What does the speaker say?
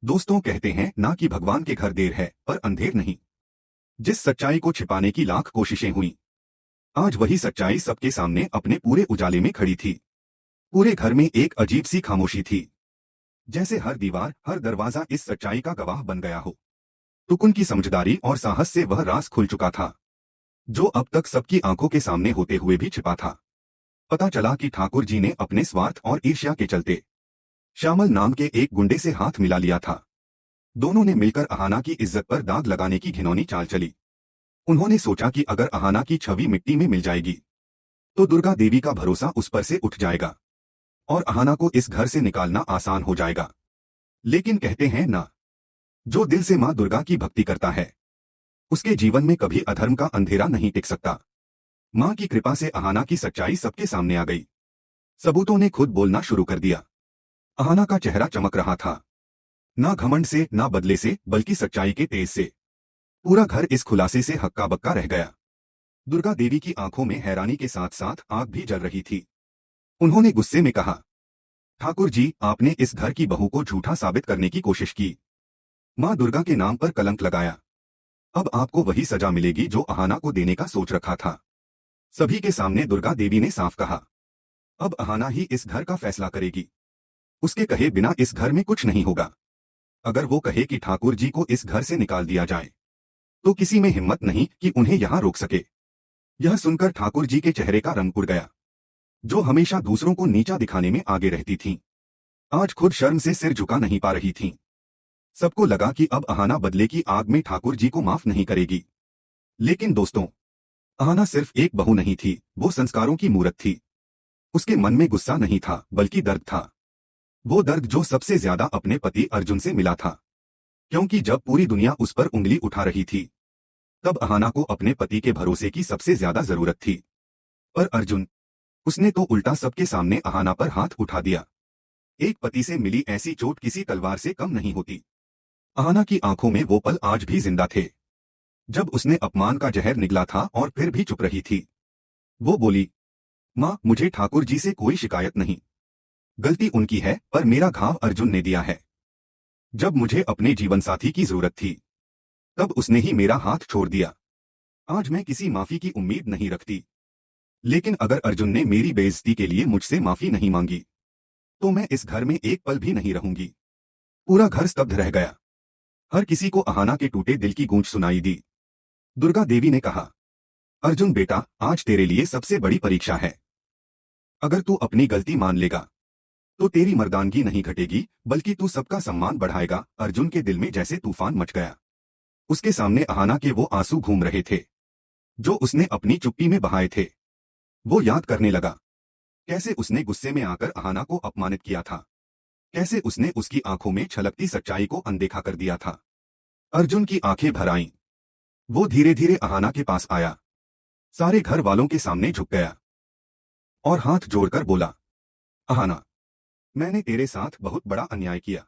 दोस्तों कहते हैं ना कि भगवान के घर देर है पर अंधेर नहीं। जिस सच्चाई को छिपाने की लाख कोशिशें हुई, आज वही सच्चाई सबके सामने अपने पूरे उजाले में खड़ी थी। पूरे घर में एक अजीब सी खामोशी थी, जैसे हर दीवार हर दरवाजा इस सच्चाई का गवाह बन गया हो। टुकुन की समझदारी और साहस से वह राज खुल चुका था, जो अब तक सबकी आंखों के सामने होते हुए भी छिपा था। पता चला कि ठाकुर जी ने अपने स्वार्थ और ईर्ष्या के चलते श्यामल नाम के एक गुंडे से हाथ मिला लिया था। दोनों ने मिलकर अहाना की इज्जत पर दाग लगाने की घिनौनी चाल चली। उन्होंने सोचा कि अगर अहाना की छवि मिट्टी में मिल जाएगी तो दुर्गा देवी का भरोसा उस पर से उठ जाएगा और अहाना को इस घर से निकालना आसान हो जाएगा। लेकिन कहते हैं ना, जो दिल से मां दुर्गा की भक्ति करता है उसके जीवन में कभी अधर्म का अंधेरा नहीं टिक सकता। मां की कृपा से अहाना की सच्चाई सबके सामने आ गई। सबूतों ने खुद बोलना शुरू कर दिया। अहाना का चेहरा चमक रहा था, ना घमंड से ना बदले से, बल्कि सच्चाई के तेज से। पूरा घर इस खुलासे से हक्का बक्का रह गया। दुर्गा देवी की आंखों में हैरानी के साथ साथ आग भी जल रही थी। उन्होंने गुस्से में कहा, ठाकुर जी, आपने इस घर की बहू को झूठा साबित करने की कोशिश की, मां दुर्गा के नाम पर कलंक लगाया। अब आपको वही सजा मिलेगी जो अहाना को देने का सोच रखा था। सभी के सामने दुर्गा देवी ने साफ कहा, अब अहाना ही इस घर का फैसला करेगी। उसके कहे बिना इस घर में कुछ नहीं होगा। अगर वो कहे कि ठाकुर जी को इस घर से निकाल दिया जाए तो किसी में हिम्मत नहीं कि उन्हें यहां रोक सके। यह सुनकर ठाकुर जी के चेहरे का रंग उड़ गया। जो हमेशा दूसरों को नीचा दिखाने में आगे रहती थीं, आज खुद शर्म से सिर झुका नहीं पा रही थीं। सबको लगा कि अब अहाना बदले की आग में ठाकुर जी को माफ नहीं करेगी। लेकिन दोस्तों, अहाना सिर्फ एक बहू नहीं थी, वो संस्कारों की मूरत थी। उसके मन में गुस्सा नहीं था, बल्कि दर्द था। वो दर्द जो सबसे ज्यादा अपने पति अर्जुन से मिला था, क्योंकि जब पूरी दुनिया उस पर उंगली उठा रही थी तब अहाना को अपने पति के भरोसे की सबसे ज्यादा जरूरत थी। पर अर्जुन, उसने तो उल्टा सबके सामने अहाना पर हाथ उठा दिया। एक पति से मिली ऐसी चोट किसी तलवार से कम नहीं होती। अहाना की आंखों में वो पल आज भी जिंदा थे, जब उसने अपमान का जहर निगला था और फिर भी चुप रही थी। वो बोली, मां, मुझे ठाकुर जी से कोई शिकायत नहीं। गलती उनकी है, पर मेरा घाव अर्जुन ने दिया है। जब मुझे अपने जीवन साथी की जरूरत थी तब उसने ही मेरा हाथ छोड़ दिया। आज मैं किसी माफी की उम्मीद नहीं रखती, लेकिन अगर अर्जुन ने मेरी बेइज्जती के लिए मुझसे माफी नहीं मांगी तो मैं इस घर में एक पल भी नहीं रहूंगी। पूरा घर स्तब्ध रह गया। हर किसी को अहाना के टूटे दिल की गूंज सुनाई दी। दुर्गा देवी ने कहा, अर्जुन बेटा, आज तेरे लिए सबसे बड़ी परीक्षा है। अगर तू अपनी गलती मान लेगा तो तेरी मर्दानगी नहीं घटेगी, बल्कि तू सबका सम्मान बढ़ाएगा। अर्जुन के दिल में जैसे तूफान मच गया। उसके सामने अहाना के वो आंसू घूम रहे थे जो उसने अपनी चुप्पी में बहाए थे। वो याद करने लगा, कैसे उसने गुस्से में आकर अहाना को अपमानित किया था, कैसे उसने उसकी आंखों में छलकती सच्चाई को अनदेखा कर दिया था। अर्जुन की आंखें भर आईं। वो धीरे धीरे अहाना के पास आया, सारे घर वालों के सामने झुक गया और हाथ जोड़कर बोला, अहाना, मैंने तेरे साथ बहुत बड़ा अन्याय किया।